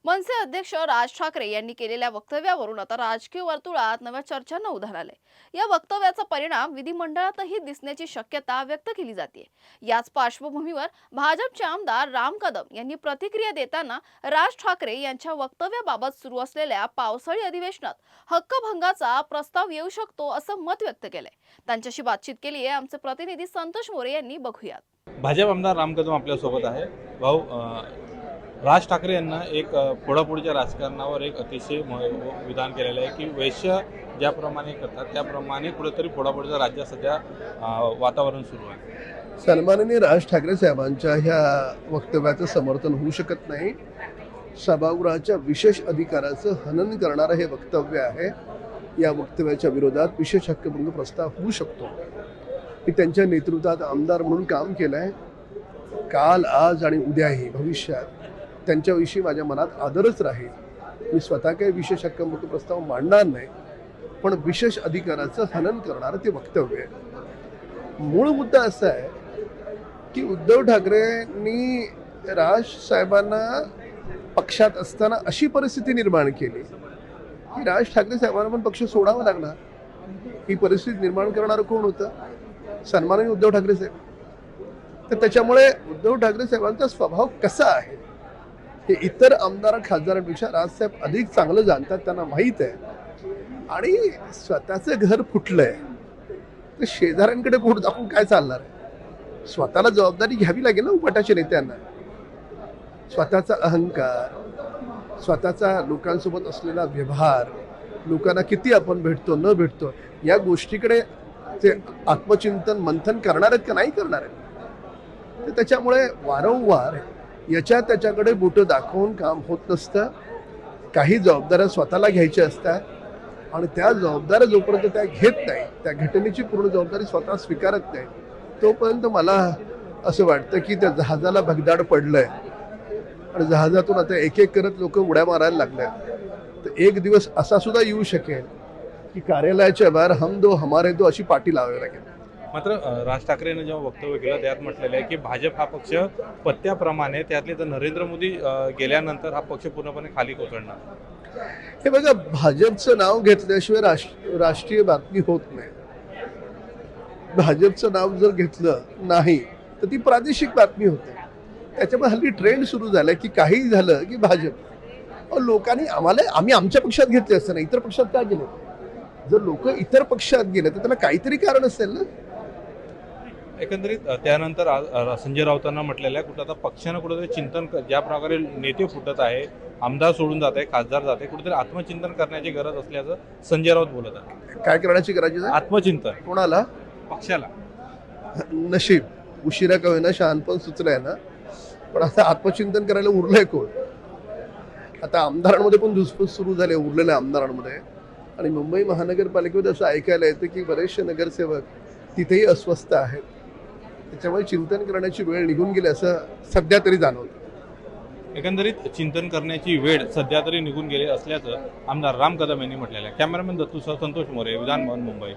मनसे अध्यक्ष राज ठाकरे यांनी केलेल्या वक्तव्यावरून आता राजकीय वर्तुळात नव्या चर्चांना उधाण आलंय. या वक्तव्याचा परिणाम विधिमंडळातही दिसण्याची शक्यता व्यक्त केली जाते. याच पार्श्वभूमीवर भाजपचे आमदार राम कदम यांनी प्रतिक्रिया देताना राज ठाकरे यांच्या वक्तव्याबाबत सुरू असलेल्या पावसाळी अधिवेशनात हक्कभंगाचा प्रस्ताव येऊ शकतो असं मत व्यक्त केलंय. त्यांच्याशी बातचीत केली आहे आमचे प्रतिनिधी संतोष मोरे यांनी. बघूयात. भाजप आमदार राम कदम आपल्यासोबत आहे. भाऊ, राज ठाकरे यांना एक फोडाफोडीच्या राजकारणावर एक अतिशय विधान केलेलं आहे की वैश्य ज्याप्रमाणे करतात त्याप्रमाणे कुठेतरी फोडाफोडीचं राज्यात सध्या वातावरण सुरू आहे. सन्माननीय राज ठाकरे साहेबांच्या ह्या वक्तव्याचं समर्थन होऊ शकत नाही. सभागृहाच्या विशेष अधिकाराचं हनन करणारं हे वक्तव्य आहे. या वक्तव्याच्या विरोधात विशेष हक्कभंग प्रस्ताव होऊ शकतो. मी त्यांच्या नेतृत्वात आमदार म्हणून काम केलं आहे. काल, आज आणि उद्याही भविष्यात त्यांच्याविषयी माझ्या मनात आदरच राहील. मी स्वतः काही विशेष हक्कभंग प्रस्ताव मांडणार नाही, पण विशेष अधिकाराचं हनन करणारं ते वक्तव्य आहे. मूळ मुद्दा असा आहे की उद्धव ठाकरेंनी राज साहेबांना पक्षात असताना अशी परिस्थिती निर्माण केली की राज ठाकरे साहेबांना पण पक्ष सोडावा लागला. ही परिस्थिती निर्माण करणारं कोण होतं? सन्माननीय उद्धव ठाकरे साहेब. तर त्याच्यामुळे उद्धव ठाकरे साहेबांचा स्वभाव कसा आहे हे इतर आमदार खासदारांपेक्षा राजसाहेब अधिक चांगलं जाणतात. त्यांना माहीत आहे. आणि स्वतःचं घर फुटलंय तर शेजाऱ्यांकडे पोट दाखवून काय चालणार आहे? स्वतःला जबाबदारी घ्यावी लागेल ना उपटाच्या नेत्यांना. स्वतःचा अहंकार, स्वतःचा लोकांसोबत असलेला व्यवहार, लोकांना किती आपण भेटतो न भेटतो या गोष्टीकडे ते आत्मचिंतन मंथन करणार आहेत का नाही करणार आहेत? तर त्याच्यामुळे वारंवार याच्या त्याच्याकडे बोटं दाखवून काम होत नसतं. काही जबाबदाऱ्या स्वतःला घ्यायच्या असतात आणि त्या जबाबदाऱ्या जोपर्यंत त्या घेत नाही, त्या घटनेची पूर्ण जबाबदारी स्वतः स्वीकारत नाही, तोपर्यंत मला असं वाटतं की त्या जहाजाला भगदाड पडलंय आणि जहाजातून आता एक एक करत लोक उड्या मारायला लागल्या. तर एक दिवस असा सुद्धा येऊ शकेल की कार्यालयाच्या बाहेर हम दो हमारे दो अशी पाटी लावावी लागेल. मात्र राज ठाकरेंनी जेव्हा वक्तव्य केलं त्यात म्हटलेलं आहे की भाजप हा पक्ष पत्त्याप्रमाणे, त्यातले तर नरेंद्र मोदी गेल्यानंतर हा पक्ष पूर्णपणे खाली कोसळणार. हे बघा, भाजपचं नाव घेतल्याशिवाय राष्ट्रीय बातमी होत नाही. भाजपचं नाव जर घेतलं नाही तर ती प्रादेशिक बातमी होते. त्याच्यामुळे हल्ली ट्रेंड सुरू झाला की काही झालं की भाजप. लोकांनी आम्ही आमच्या पक्षात घेतले असतं ना, इतर पक्षात का गेले? जर लोक इतर पक्षात गेले तर त्याला काहीतरी कारण असेल ना. एकंदरीत त्यानंतर संजय राऊतांना म्हटलेलं आहे कुठं आता पक्षानं कुठेतरी चिंतन ज्या प्रकारे नेते फुटत आहे, आमदार सोडून जात आहे, खासदार जात आहे, कुठेतरी आत्मचिंतन करण्याची गरज असल्याचं संजय राऊत बोलत आहे. काय करण्याची गरज आहे? आत्मचिंतन. कोणाला? पक्षाला. नशीब उशिरा का होईना शहाणपण सुचलंय ना. पण आता आत्मचिंतन करायला उरलंय कोण? आता आमदारांमध्ये पण धुसफूस सुरू झाले उरलेल्या आमदारांमध्ये. आणि मुंबई महानगरपालिकेमध्ये असं ऐकायला येतं की बरेचसे नगरसेवक तिथेही अस्वस्थ आहेत. त्याच्यामुळे चिंतन करण्याची वेळ निघून गेली असं सध्या तरी जाणवतं. एकंदरीत चिंतन करण्याची वेळ सध्या तरी निघून गेली असल्याचं आमदार राम कदम यांनी म्हटलेलं आहे. कॅमेरामॅन दत्तूसह संतोष मोरे, विधान भवन, मुंबई.